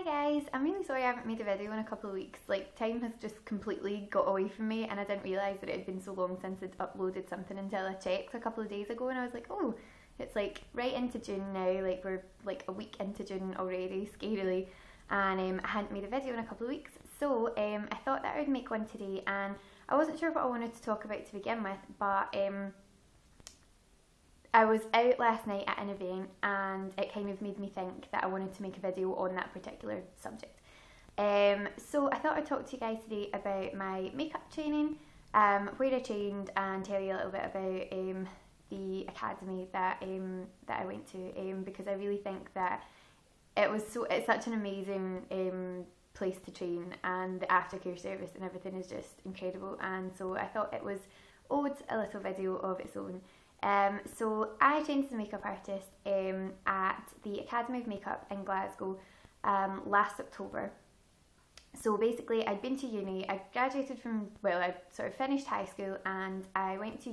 guys, I'm really sorry I haven't made a video in a couple of weeks. Like, time has just completely got away from me and I didn't realise that it had been so long since I'd uploaded something until I checked a couple of days ago and I was like, oh, it's like right into June now, like we're like a week into June already, scarily, and I hadn't made a video in a couple of weeks. So I thought that I would make one today, and I wasn't sure what I wanted to talk about to begin with, but I was out last night at an event and it kind of made me think that I wanted to make a video on that particular subject. So I thought I'd talk to you guys today about my makeup training, where I trained, and tell you a little bit about the academy that I went to, because I really think that it's such an amazing place to train, and the aftercare service and everything is just incredible, and so I thought it was owed a little video of its own. So I trained as a makeup artist at the Academy of Makeup in Glasgow last October. So basically I'd been to uni, I graduated from, well, I sort of finished high school and I went to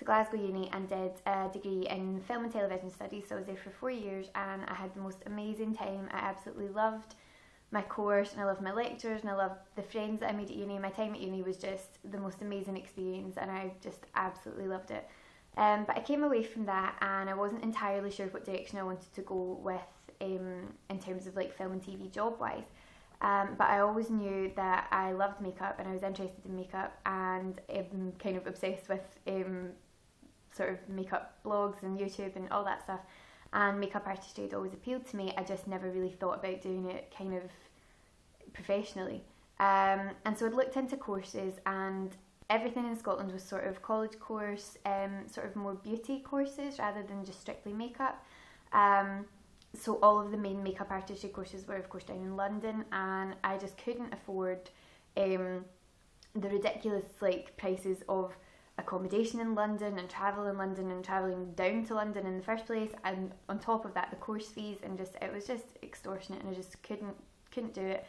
Glasgow Uni and did a degree in film and television studies. So I was there for 4 years and I had the most amazing time. I absolutely loved my course and I loved my lecturers and I loved the friends that I made at uni. My time at uni was just the most amazing experience and I just absolutely loved it. But I came away from that and I wasn't entirely sure what direction I wanted to go with in terms of like film and TV job wise. But I always knew that I loved makeup and I was interested in makeup, and I'm kind of obsessed with sort of makeup blogs and YouTube and all that stuff, and makeup artistry had always appealed to me. I just never really thought about doing it kind of professionally. And so I'd looked into courses, and everything in Scotland was sort of college course, sort of more beauty courses rather than just strictly makeup. So all of the main makeup artistry courses were of course down in London, and I just couldn't afford the ridiculous like prices of accommodation in London and travel in London and travelling down to London in the first place, and on top of that the course fees, and just it was just extortionate and I just couldn't do it.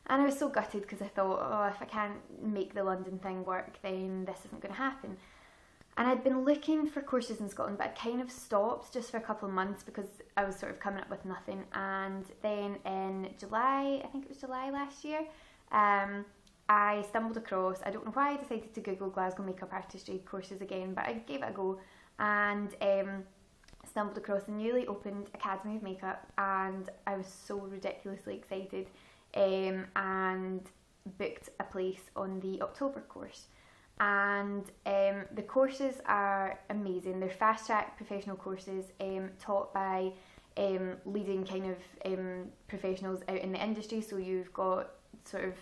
And I was so gutted because I thought, oh, if I can't make the London thing work then this isn't going to happen. And I'd been looking for courses in Scotland, but I kind of stopped just for a couple of months because I was sort of coming up with nothing. And then in July, I think it was July last year, I stumbled across, I don't know why I decided to Google Glasgow makeup artistry courses again, but I gave it a go and stumbled across the newly opened Academy of Makeup, and I was so ridiculously excited and booked a place on the October course. And the courses are amazing. They're fast track professional courses taught by leading kind of professionals out in the industry. So you've got sort of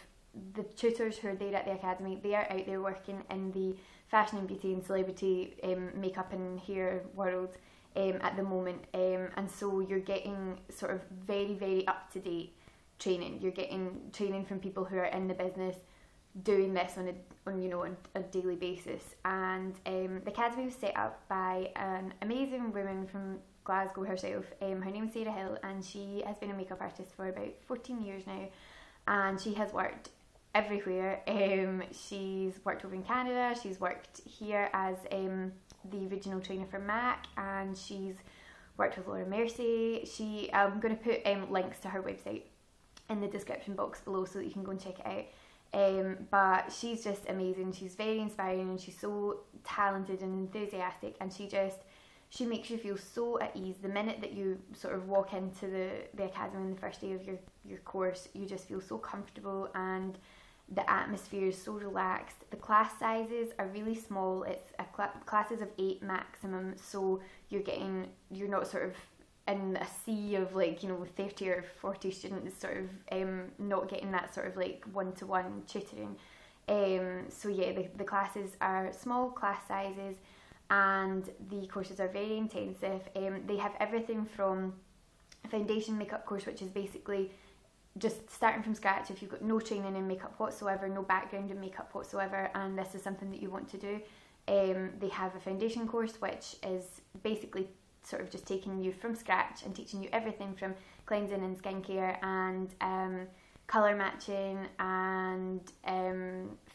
the tutors who are there at the academy. They are out there working in the fashion and beauty and celebrity makeup and hair world at the moment, and so you're getting sort of very, very up to date training. You're getting training from people who are in the business doing this on a daily basis. And the academy was set up by an amazing woman from Glasgow herself. Her name is Sarah Hill, and she has been a makeup artist for about 14 years now, and she has worked everywhere. She's worked over in Canada, she's worked here as the regional trainer for MAC, and she's worked with Laura Mercier. I'm going to put links to her website in the description box below so that you can go and check it out. But she's just amazing. She's very inspiring and she's so talented and enthusiastic, and she makes you feel so at ease. The minute that you sort of walk into the academy on the first day of your course, you just feel so comfortable and the atmosphere is so relaxed. The class sizes are really small. It's classes of 8 maximum, so you're not sort of in a sea of 30 or 40 students sort of not getting that sort of like one-to-one tutoring. So yeah, the classes are small class sizes and the courses are very intensive. They have everything from a foundation makeup course, which is basically just starting from scratch if you've got no training in makeup whatsoever, no background in makeup whatsoever, and this is something that you want to do. They have a foundation course which is basically sort of just taking you from scratch and teaching you everything from cleansing and skincare and colour matching and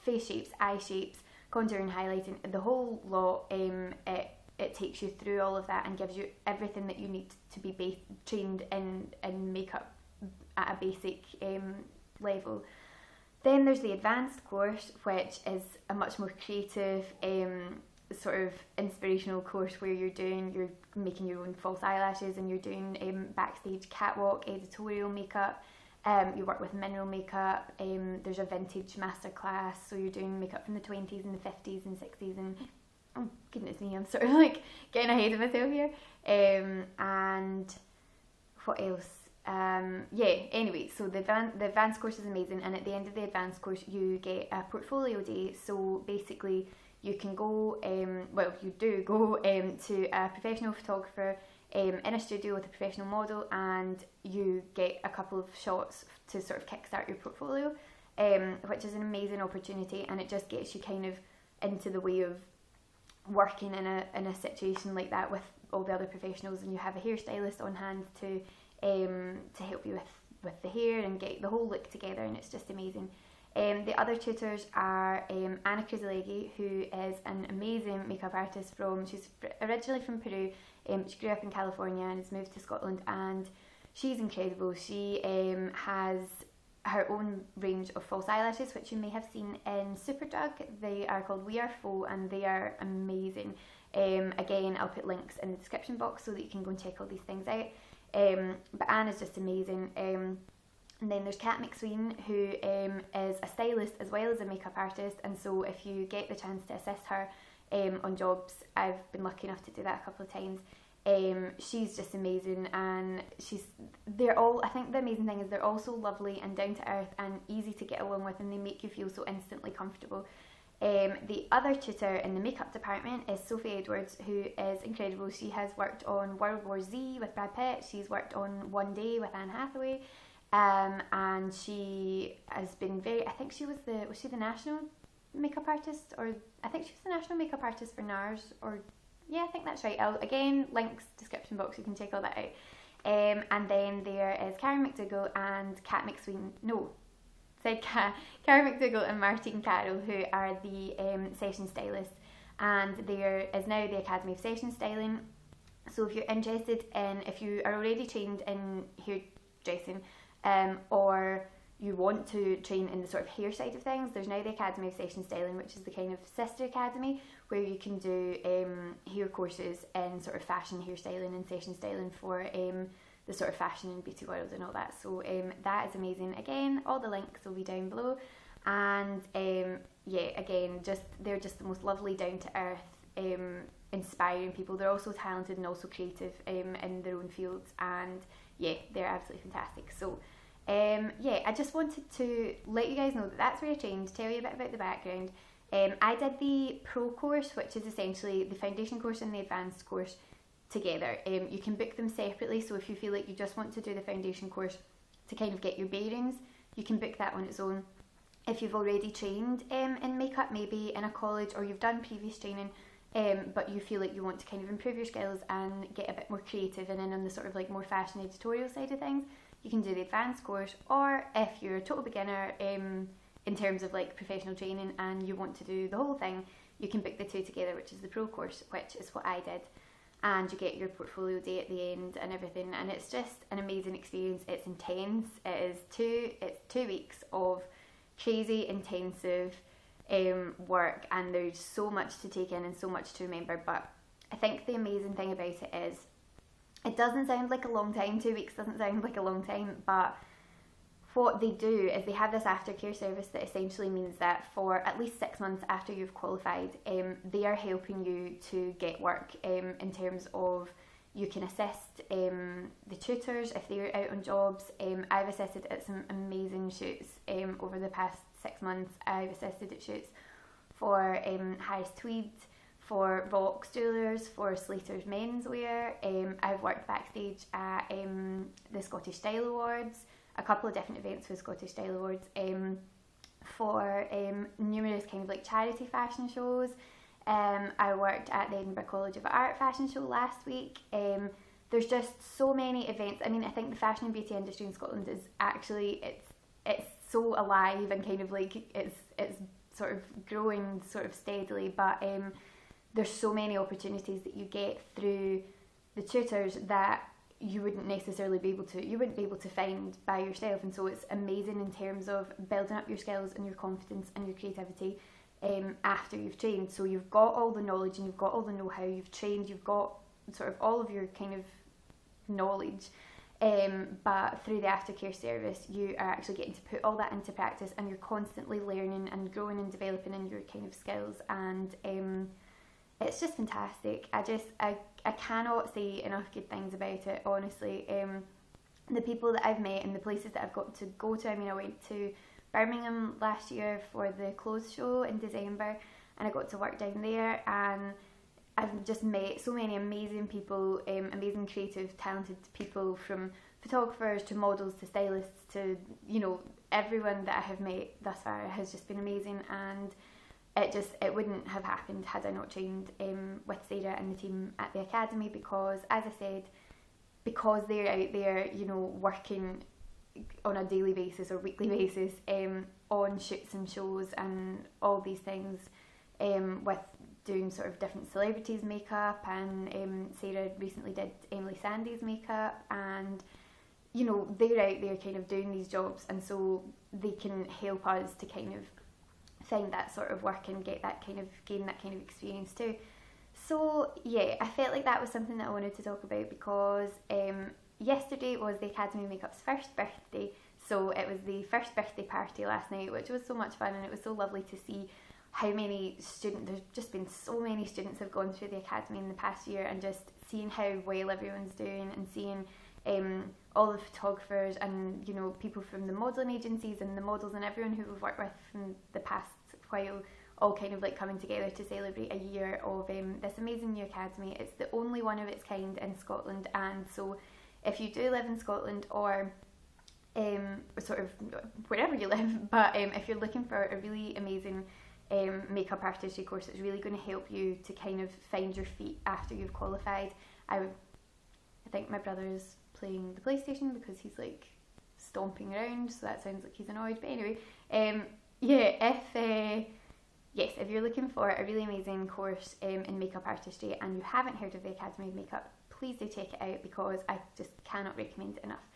face shapes, eye shapes, contouring, highlighting, the whole lot. It takes you through all of that and gives you everything that you need to be trained in makeup at a basic level. Then there's the advanced course, which is a much more creative sort of inspirational course where you're making your own false eyelashes, and you're doing backstage catwalk, editorial makeup. You work with mineral makeup. There's a vintage masterclass, so you're doing makeup from the 20s and the 50s and 60s, and oh goodness me, I'm sort of like getting ahead of myself here. And what else? Anyway, so the advanced course is amazing, and at the end of the advanced course you get a portfolio day. So basically you can go, you do go to a professional photographer in a studio with a professional model, and you get a couple of shots to sort of kickstart your portfolio, which is an amazing opportunity, and it just gets you kind of into the way of working in a situation like that with all the other professionals, and you have a hairstylist on hand to help you with the hair and get the whole look together, and it's just amazing. The other tutors are Anna Kruzalegi, who is an amazing makeup artist she's originally from Peru. She grew up in California and has moved to Scotland, and she's incredible. She has her own range of false eyelashes, which you may have seen in Superdrug. They are called We Are Faux, and they are amazing. Again, I'll put links in the description box so that you can go and check all these things out. But Anna's just amazing. And then there's Kat McSween, who is a stylist as well as a makeup artist, and so if you get the chance to assist her on jobs, I've been lucky enough to do that a couple of times. She's just amazing, and I think the amazing thing is they're all so lovely and down to earth and easy to get along with, and they make you feel so instantly comfortable. The other tutor in the makeup department is Sophie Edwards, who is incredible. She has worked on World War Z with Brad Pitt. She's worked on One Day with Anne Hathaway, and she has been I think she was she the national makeup artist, or I think she was the national makeup artist for NARS, or yeah, I think that's right. Again, links, description box, you can check all that out. And then there is Karen McDougall and Kat McSween. No, said Karen McDougall and Martine Carroll, who are the session stylists, and there is now the Academy of Session Styling. So if you're interested if you are already trained in hairdressing, or you want to train in the sort of hair side of things, there's now the Academy of Session Styling, which is the kind of sister academy where you can do hair courses in sort of fashion hairstyling and session styling for the sort of fashion and beauty world and all that. So that is amazing. Again, all the links will be down below, and again, they're just the most lovely, down to earth, inspiring people. They're also talented and also creative in their own fields, and yeah, they're absolutely fantastic. So I just wanted to let you guys know that that's where I trained, tell you a bit about the background. I did the pro course, which is essentially the foundation course and the advanced course together. You can book them separately, so if you feel like you just want to do the foundation course to kind of get your bearings, you can book that on its own. If you've already trained in makeup, maybe in a college, or you've done previous training, but you feel like you want to kind of improve your skills and get a bit more creative and in on the sort of like more fashion editorial side of things, you can do the advanced course. Or if you're a total beginner in terms of like professional training and you want to do the whole thing, you can book the two together, which is the pro course, which is what I did, and you get your portfolio day at the end and everything, and it's just an amazing experience. It's intense. It's 2 weeks of crazy intensive work, and there's so much to take in and so much to remember. But I think the amazing thing about it is it doesn't sound like a long time. 2 weeks doesn't sound like a long time, but what they do is they have this aftercare service that essentially means that for at least 6 months after you've qualified, they are helping you to get work in terms of you can assist the tutors if they're out on jobs. I've assisted at some amazing shoots over the past 6 months. I've assisted at shoots for Harris Tweed, for Vox Jewellers, for Slater's Menswear. I've worked backstage at the Scottish Style Awards, a couple of different events for the Scottish Style Awards, for numerous kind of like charity fashion shows. I worked at the Edinburgh College of Art fashion show last week. There's just so many events. I mean, I think the fashion and beauty industry in Scotland is actually, it's so alive and kind of like it's sort of growing sort of steadily, but there's so many opportunities that you get through the tutors that you wouldn't necessarily be able to, you wouldn't be able to find by yourself. And so it's amazing in terms of building up your skills and your confidence and your creativity after you've trained. So you've got all the knowledge and you've got all the know-how, you've trained, you've got sort of all of your kind of knowledge, but through the aftercare service you are actually getting to put all that into practice, and you're constantly learning and growing and developing in your kind of skills, and it's just fantastic. I cannot say enough good things about it, honestly. The people that I've met and the places that I've got to go to, I mean, I went to Birmingham last year for the clothes show in December, and I got to work down there, and I've just met so many amazing people, amazing creative, talented people, from photographers to models to stylists to, you know, everyone that I have met thus far has just been amazing, and it wouldn't have happened had I not trained with Sarah and the team at the academy, because, as I said, because they're out there, you know, working on a daily basis or weekly basis on shoots and shows and all these things, with doing sort of different celebrities' makeup, and Sarah recently did Emily Sandé's makeup, and you know, they're out there kind of doing these jobs, and so they can help us to kind of find that sort of work and gain that kind of experience too. So yeah, I felt like that was something that I wanted to talk about, because yesterday was the Academy Makeup's first birthday, so it was the first birthday party last night, which was so much fun, and it was so lovely to see how many students, there's just been so many students have gone through the academy in the past year, and just seeing how well everyone's doing, and seeing all the photographers and, you know, people from the modelling agencies and the models and everyone who we've worked with from the past while, all kind of like coming together to celebrate a year of this amazing new academy. It's the only one of its kind in Scotland, and so if you do live in Scotland, or sort of wherever you live, but if you're looking for a really amazing makeup artistry course that's really going to help you to kind of find your feet after you've qualified, I think my brother's playing the PlayStation because he's like stomping around, so that sounds like he's annoyed, but anyway, if you're looking for a really amazing course in makeup artistry and you haven't heard of the Academy of Makeup, please do check it out, because I just cannot recommend it enough.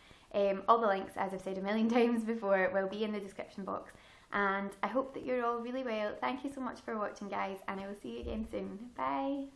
All the links, as I've said a million times before, will be in the description box, and I hope that you're all really well. Thank you so much for watching, guys, and I will see you again soon. Bye!